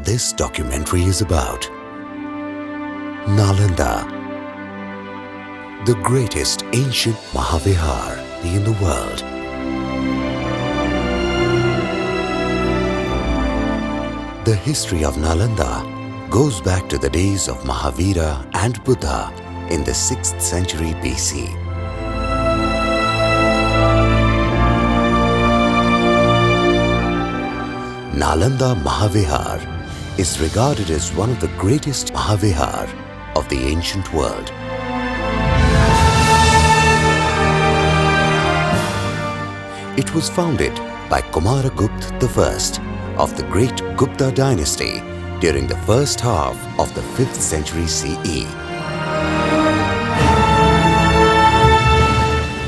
this documentary is about. Nalanda, the greatest ancient Mahavihara in the world. The history of Nalanda goes back to the days of Mahavihara and Buddha in the 6th century BC. Nalanda Mahavihara is regarded as one of the greatest Mahavihara of the ancient world. It was founded by Kumaragupta I of the great Gupta dynasty during the first half of the 5th century CE.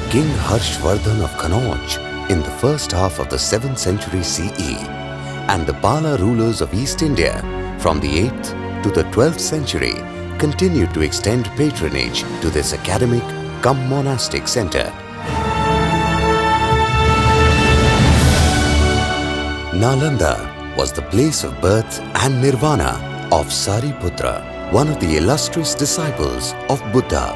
King Harshvardhan of Kanauj in the first half of the 7th century CE and the Pala rulers of East India from the 8th to the 12th century continued to extend patronage to this academic cum monastic center. Nalanda was the place of birth and nirvana of Sariputra, one of the illustrious disciples of Buddha.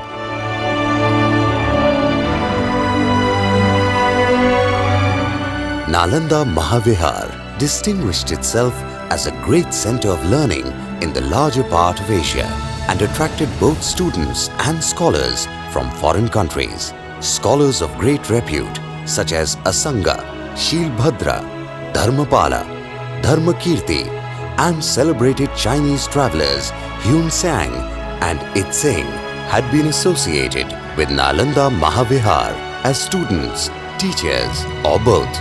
Nalanda Mahavihara distinguished itself as a great center of learning in the larger part of Asia and attracted both students and scholars from foreign countries. Scholars of great repute such as Asanga, Shilbhadra, Dharmapala, Dharmakirti and celebrated Chinese travelers Yun Sang and Itzing had been associated with Nalanda Mahavihara as students, teachers or both.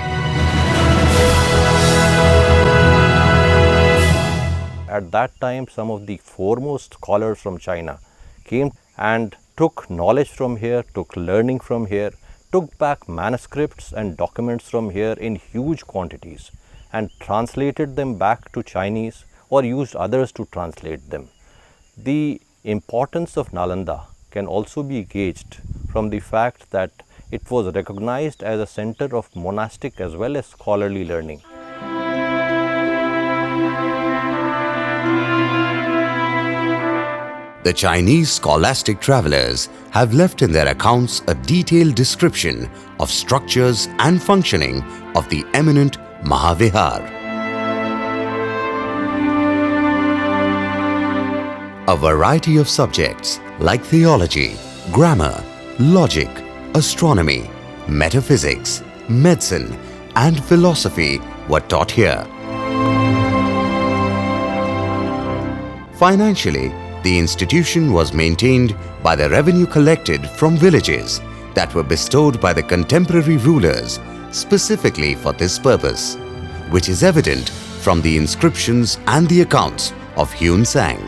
At that time, some of the foremost scholars from China came and took knowledge from here, took learning from here, took back manuscripts and documents from here in huge quantities and translated them back to Chinese or used others to translate them. The importance of Nalanda can also be gauged from the fact that it was recognized as a center of monastic as well as scholarly learning. The Chinese scholastic travelers have left in their accounts a detailed description of structures and functioning of the eminent Mahavihara. A variety of subjects like theology, grammar, logic, astronomy, metaphysics, medicine and philosophy were taught here. Financially, the institution was maintained by the revenue collected from villages that were bestowed by the contemporary rulers specifically for this purpose, which is evident from the inscriptions and the accounts of Yun Sang.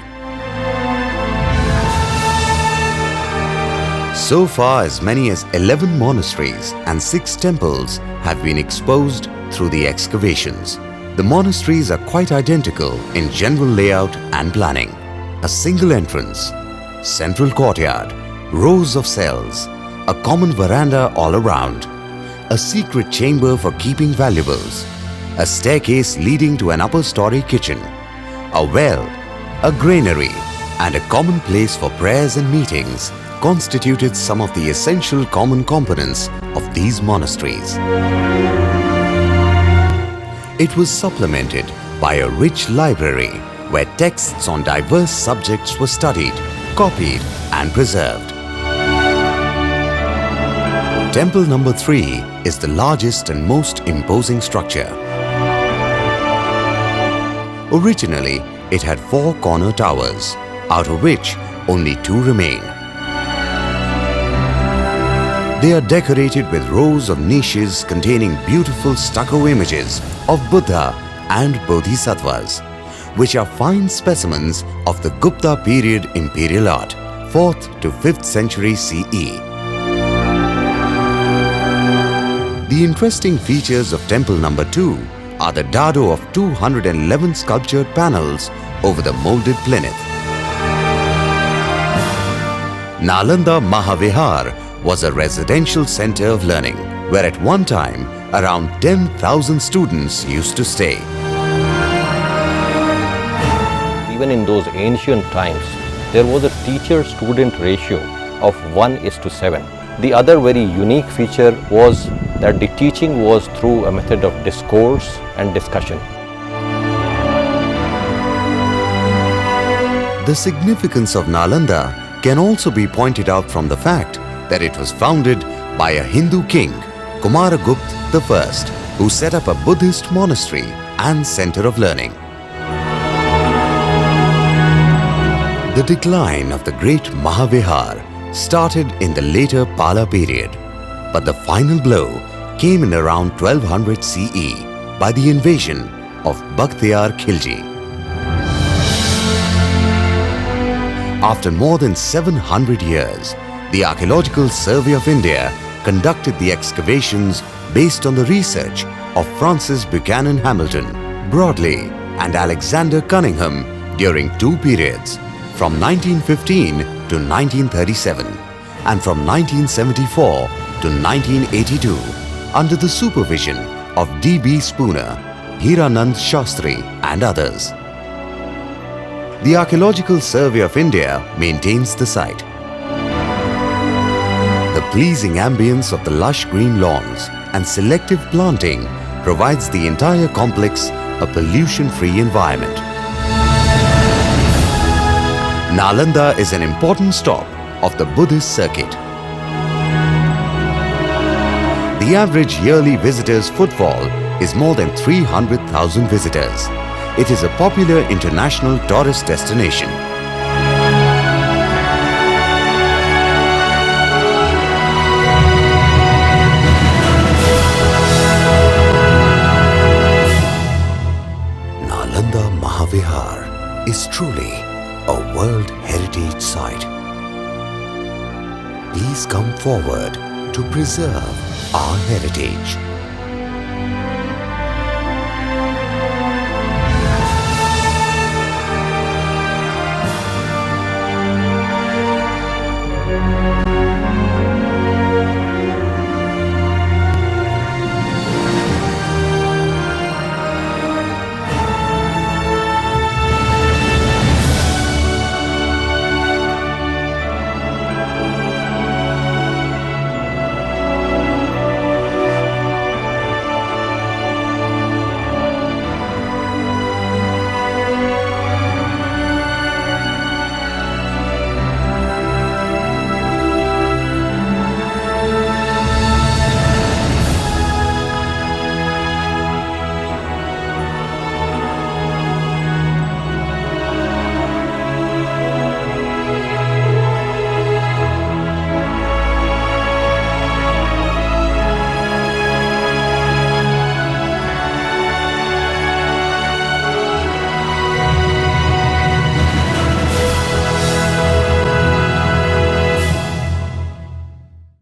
So far, as many as 11 monasteries and 6 temples have been exposed through the excavations. The monasteries are quite identical in general layout and planning. A single entrance, central courtyard, rows of cells, a common veranda all around, a secret chamber for keeping valuables, a staircase leading to an upper story kitchen, a well, a granary, and a common place for prayers and meetings constituted some of the essential common components of these monasteries. It was supplemented by a rich library where texts on diverse subjects were studied, copied and preserved. Temple number 3 is the largest and most imposing structure. Originally, it had 4 corner towers, out of which only 2 remain. They are decorated with rows of niches containing beautiful stucco images of Buddha and Bodhisattvas, which are fine specimens of the Gupta period imperial art, 4th to 5th century CE. The interesting features of temple number 2 are the dado of 211 sculptured panels over the molded plinth. Nalanda Mahavihara was a residential center of learning, where at one time around 10,000 students used to stay. even in those ancient times, there was a teacher-student ratio of 1:7. The other very unique feature was that the teaching was through a method of discourse and discussion. The significance of Nalanda can also be pointed out from the fact that it was founded by a Hindu king, Kumaragupta I, who set up a Buddhist monastery and center of learning. The decline of the great Mahavihara started in the later Pala period, but the final blow came in around 1200 CE by the invasion of Bakhtiyar Khilji. After more than 700 years, the Archaeological Survey of India conducted the excavations based on the research of Francis Buchanan Hamilton, Broadley and Alexander Cunningham during two periods, from 1915 to 1937 and from 1974 to 1982, under the supervision of D.B. Spooner, Hiranand Shastri and others. The Archaeological Survey of India maintains the site. The pleasing ambience of the lush green lawns and selective planting provides the entire complex a pollution-free environment. Nalanda is an important stop of the Buddhist circuit. The average yearly visitors' footfall is more than 300,000 visitors. It is a popular international tourist destination. Nalanda Mahavihara is truly a World Heritage Site. Please come forward to preserve our heritage.